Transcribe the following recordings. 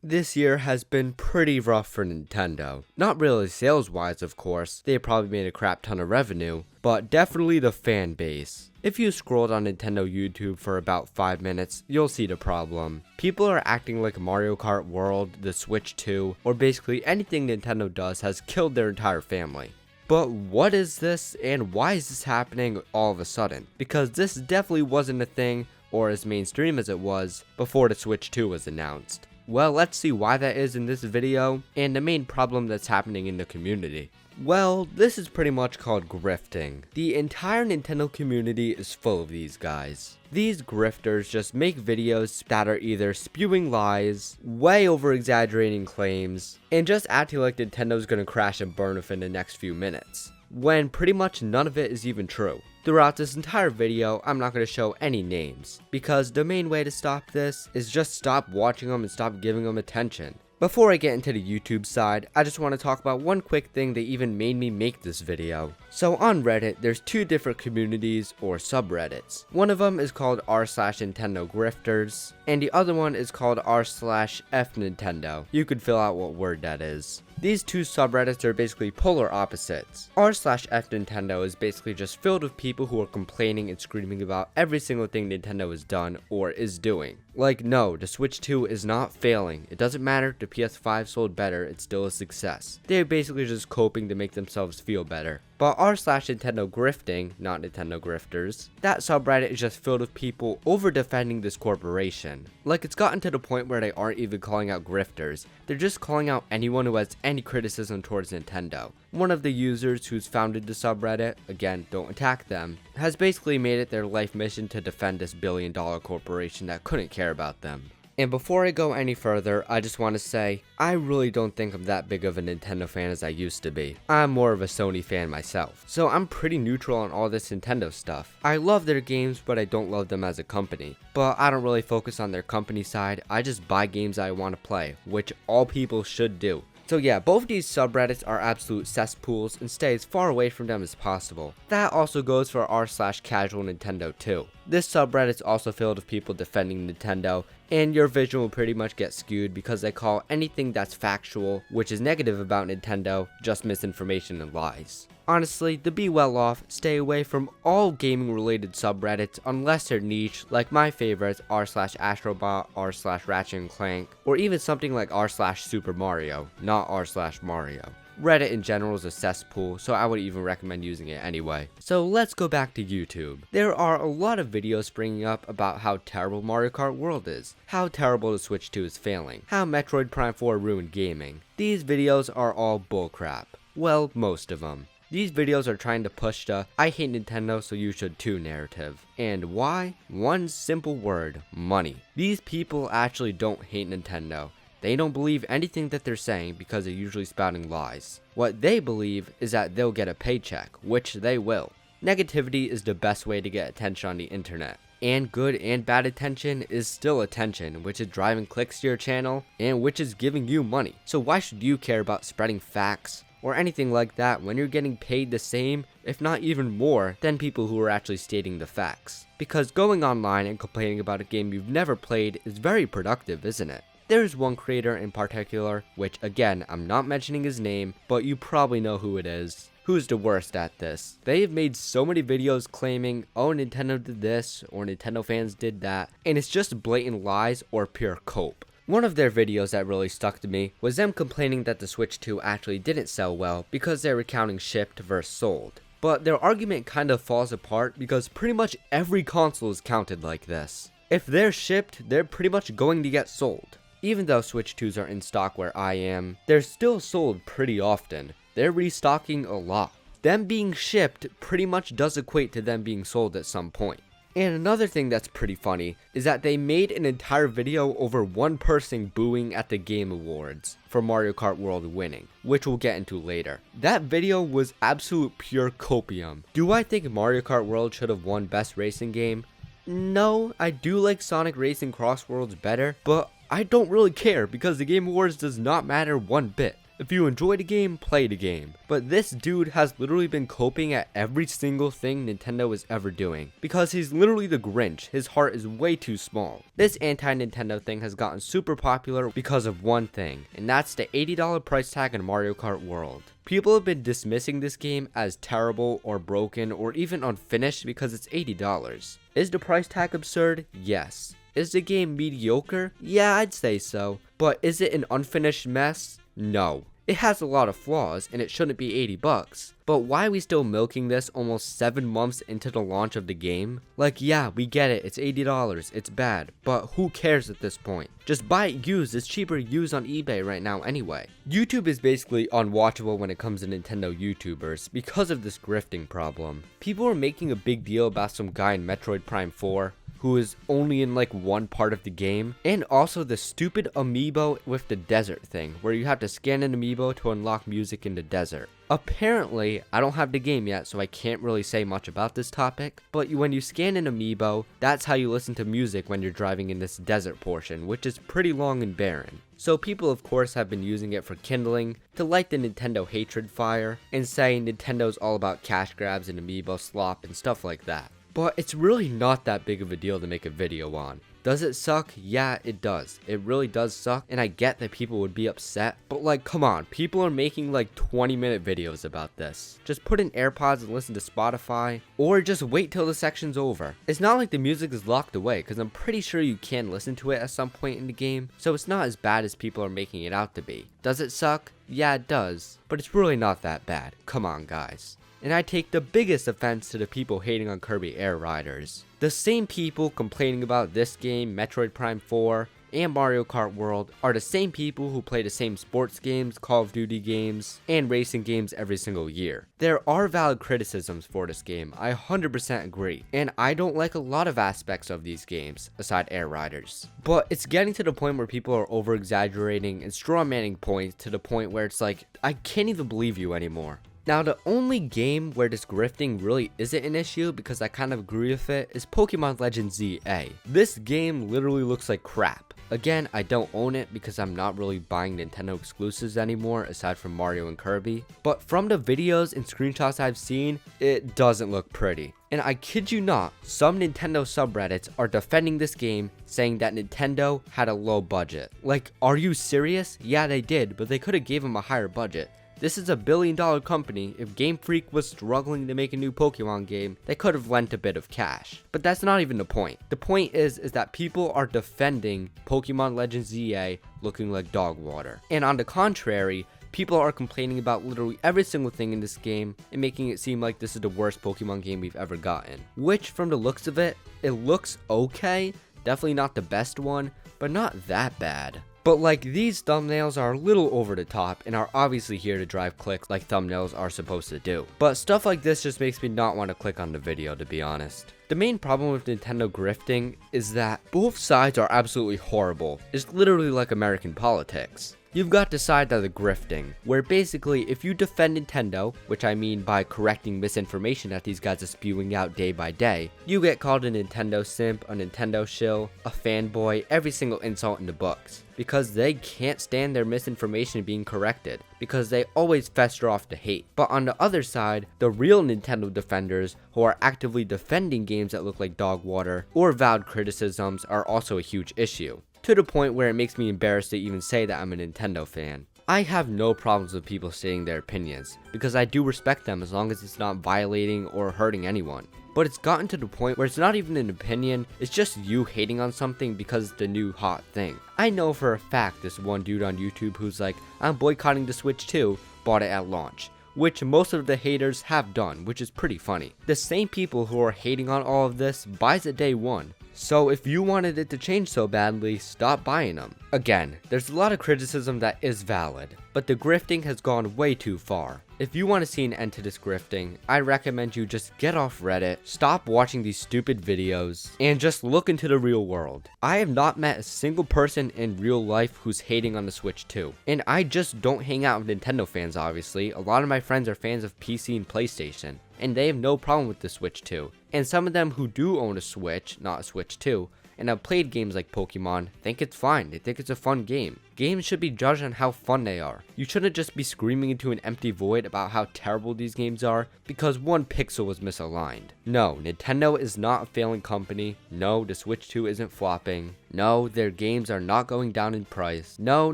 This year has been pretty rough for Nintendo. Not really sales wise, of course, they probably made a crap ton of revenue, but definitely the fan base. If you scrolled on Nintendo YouTube for about 5 minutes, you'll see the problem. People are acting like Mario Kart World, the Switch 2, or basically anything Nintendo does has killed their entire family. But what is this, and why is this happening all of a sudden? Because this definitely wasn't a thing, or as mainstream as it was, before the Switch 2 was announced. Well, let's see why that is in this video, and the main problem that's happening in the community. Well, this is pretty much called grifting. The entire Nintendo community is full of these guys. These grifters just make videos that are either spewing lies, way over exaggerating claims, and just acting like Nintendo's gonna crash and burn within the next few minutes, when pretty much none of it is even true. Throughout this entire video, I'm not going to show any names, because the main way to stop this is just stop watching them and stop giving them attention. Before I get into the YouTube side, I just want to talk about one quick thing that even made me make this video. So on Reddit, there's two different communities or subreddits. One of them is called r/Nintendo Grifters, and the other one is called r/FNintendo. You could fill out what word that is. These two subreddits are basically polar opposites. r/FNintendo is basically just filled with people who are complaining and screaming about every single thing Nintendo has done or is doing. Like, no, the Switch 2 is not failing. It doesn't matter if the PS5 sold better, it's still a success. They're basically just coping to make themselves feel better. But r/Nintendo Grifting, not Nintendo Grifters, that subreddit is just filled with people over defending this corporation. Like, it's gotten to the point where they aren't even calling out grifters, they're just calling out anyone who has any criticism towards Nintendo. One of the users who's founded the subreddit, again, don't attack them, has basically made it their life mission to defend this billion-dollar corporation that couldn't care about them. And before I go any further, I just want to say, I really don't think I'm that big of a Nintendo fan as I used to be. I'm more of a Sony fan myself, so I'm pretty neutral on all this Nintendo stuff. I love their games, but I don't love them as a company. But I don't really focus on their company side, I just buy games I want to play, which all people should do. So yeah, both of these subreddits are absolute cesspools and stay as far away from them as possible. That also goes for r/Casual Nintendo too. This subreddit's also filled with people defending Nintendo, and your vision will pretty much get skewed because they call anything that's factual, which is negative about Nintendo, just misinformation and lies. Honestly, to be well off, stay away from all gaming related subreddits unless they're niche, like my favorites r/Astrobot, r/Ratchet & Clank, or even something like r/Super Mario, not r/Mario. Reddit in general is a cesspool, so I would even recommend using it anyway. So let's go back to YouTube. There are a lot of videos springing up about how terrible Mario Kart World is, how terrible the Switch 2 is failing, how Metroid Prime 4 ruined gaming. These videos are all bullcrap. Well, most of them. These videos are trying to push the "I hate Nintendo so you should too" narrative. And why? One simple word: money. These people actually don't hate Nintendo. They don't believe anything that they're saying because they're usually spouting lies. What they believe is that they'll get a paycheck, which they will. Negativity is the best way to get attention on the internet. And good and bad attention is still attention, which is driving clicks to your channel and which is giving you money. So why should you care about spreading facts or anything like that when you're getting paid the same, if not even more, than people who are actually stating the facts? Because going online and complaining about a game you've never played is very productive, isn't it? There's one creator in particular, which again, I'm not mentioning his name, but you probably know who it is, who's the worst at this. They have made so many videos claiming, oh, Nintendo did this, or Nintendo fans did that, and it's just blatant lies or pure cope. One of their videos that really stuck to me was them complaining that the Switch 2 actually didn't sell well because they were counting shipped versus sold. But their argument kind of falls apart because pretty much every console is counted like this. If they're shipped, they're pretty much going to get sold. Even though Switch 2s are in stock where I am, they're still sold pretty often. They're restocking a lot. Them being shipped pretty much does equate to them being sold at some point. And another thing that's pretty funny is that they made an entire video over one person booing at the Game Awards for Mario Kart World winning, which we'll get into later. That video was absolute pure copium. Do I think Mario Kart World should have won Best Racing Game? No, I do like Sonic Racing Cross Worlds better, but I don't really care because the Game Awards does not matter one bit. If you enjoy the game, play the game. But this dude has literally been coping at every single thing Nintendo is ever doing. Because he's literally the Grinch, his heart is way too small. This anti-Nintendo thing has gotten super popular because of one thing, and that's the $80 price tag in Mario Kart World. People have been dismissing this game as terrible or broken or even unfinished because it's $80. Is the price tag absurd? Yes. Is the game mediocre? Yeah, I'd say so. But is it an unfinished mess? No. It has a lot of flaws and it shouldn't be $80. But why are we still milking this almost 7 months into the launch of the game? Like, yeah, we get it, it's $80, it's bad, but who cares at this point? Just buy it used, it's cheaper used on eBay right now anyway. YouTube is basically unwatchable when it comes to Nintendo YouTubers because of this grifting problem. People are making a big deal about some guy in Metroid Prime 4 who is only in like one part of the game, and also the stupid amiibo with the desert thing, where you have to scan an amiibo to unlock music in the desert. Apparently, I don't have the game yet, so I can't really say much about this topic, but when you scan an amiibo, that's how you listen to music when you're driving in this desert portion, which is pretty long and barren. So people of course have been using it for kindling, to light the Nintendo hatred fire, and saying Nintendo's all about cash grabs and amiibo slop and stuff like that. But it's really not that big of a deal to make a video on. Does it suck? Yeah, it does. It really does suck, and I get that people would be upset, but like, come on, people are making like 20-minute videos about this. Just put in AirPods and listen to Spotify, or just wait till the section's over. It's not like the music is locked away, because I'm pretty sure you can listen to it at some point in the game, so it's not as bad as people are making it out to be. Does it suck? Yeah, it does, but it's really not that bad. Come on, guys. And I take the biggest offense to the people hating on Kirby Air Riders. The same people complaining about this game, Metroid Prime 4, and Mario Kart World are the same people who play the same sports games, Call of Duty games, and racing games every single year. There are valid criticisms for this game, I 100% agree, and I don't like a lot of aspects of these games, aside Air Riders. But it's getting to the point where people are over-exaggerating and straw-manning points to the point where it's like, I can't even believe you anymore. Now, the only game where this grifting really isn't an issue, because I kind of agree with it, is Pokemon Legends ZA. This game literally looks like crap. Again, I don't own it because I'm not really buying Nintendo exclusives anymore, aside from Mario and Kirby. But from the videos and screenshots I've seen, it doesn't look pretty. And I kid you not, some Nintendo subreddits are defending this game, saying that Nintendo had a low budget. Like, are you serious? Yeah, they did, but they could have gave them a higher budget. This is a billion-dollar company. If Game Freak was struggling to make a new Pokemon game, they could have lent a bit of cash. But that's not even the point. The point is that people are defending Pokemon Legends ZA looking like dog water. And on the contrary, people are complaining about literally every single thing in this game and making it seem like this is the worst Pokemon game we've ever gotten. Which, from the looks of it, it looks okay. Definitely not the best one, but not that bad. But like, these thumbnails are a little over the top and are obviously here to drive clicks like thumbnails are supposed to do. But stuff like this just makes me not want to click on the video, to be honest. The main problem with Nintendo grifting is that both sides are absolutely horrible. It's literally like American politics. You've got the side that are grifting, where basically if you defend Nintendo, which I mean by correcting misinformation that these guys are spewing out day by day, you get called a Nintendo simp, a Nintendo shill, a fanboy, every single insult in the books. Because they can't stand their misinformation being corrected, because they always fester off the hate. But on the other side, the real Nintendo defenders who are actively defending games that look like dog water or valid criticisms are also a huge issue. To the point where it makes me embarrassed to even say that I'm a Nintendo fan. I have no problems with people stating their opinions, because I do respect them as long as it's not violating or hurting anyone. But it's gotten to the point where it's not even an opinion, it's just you hating on something because it's the new hot thing. I know for a fact this one dude on YouTube who's like, I'm boycotting the Switch 2, bought it at launch. Which most of the haters have done, which is pretty funny. The same people who are hating on all of this buys it day one. So if you wanted it to change so badly, stop buying them. Again, there's a lot of criticism that is valid, but the grifting has gone way too far. If you want to see an end to this grifting, I recommend you just get off Reddit, stop watching these stupid videos, and just look into the real world. I have not met a single person in real life who's hating on the Switch 2. And I just don't hang out with Nintendo fans, obviously. A lot of my friends are fans of PC and PlayStation, and they have no problem with the Switch 2. And some of them who do own a Switch, not a Switch 2, and have played games like Pokemon, think it's fine. They think it's a fun game. Games should be judged on how fun they are. You shouldn't just be screaming into an empty void about how terrible these games are because one pixel was misaligned. No, Nintendo is not a failing company. No, the Switch 2 isn't flopping. No, their games are not going down in price. No,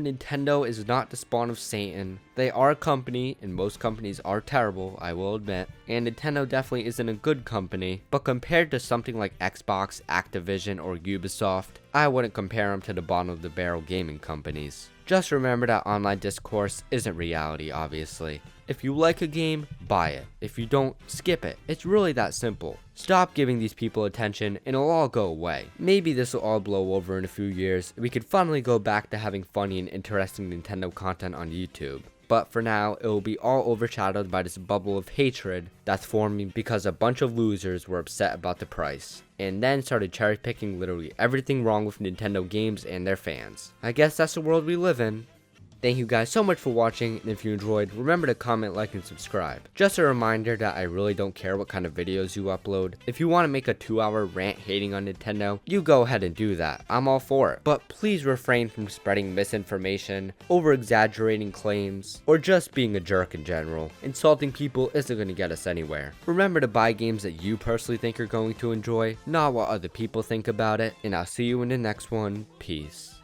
Nintendo is not the spawn of Satan. They are a company, and most companies are terrible, I will admit. And Nintendo definitely isn't a good company, but compared to something like Xbox, Activision, or Ubisoft, I wouldn't compare them to the bottom of the barrel gaming companies. Just remember that online discourse isn't reality, obviously. If you like a game, buy it. If you don't, skip it. It's really that simple. Stop giving these people attention and it'll all go away. Maybe this will all blow over in a few years and we could finally go back to having funny and interesting Nintendo content on YouTube. But for now, it will be all overshadowed by this bubble of hatred that's forming because a bunch of losers were upset about the price, and then started cherry picking literally everything wrong with Nintendo games and their fans. I guess that's the world we live in. Thank you guys so much for watching, and if you enjoyed, remember to comment, like, and subscribe. Just a reminder that I really don't care what kind of videos you upload. If you want to make a 2-hour rant hating on Nintendo, you go ahead and do that. I'm all for it. But please refrain from spreading misinformation, over-exaggerating claims, or just being a jerk in general. Insulting people isn't going to get us anywhere. Remember to buy games that you personally think you're going to enjoy, not what other people think about it, and I'll see you in the next one. Peace.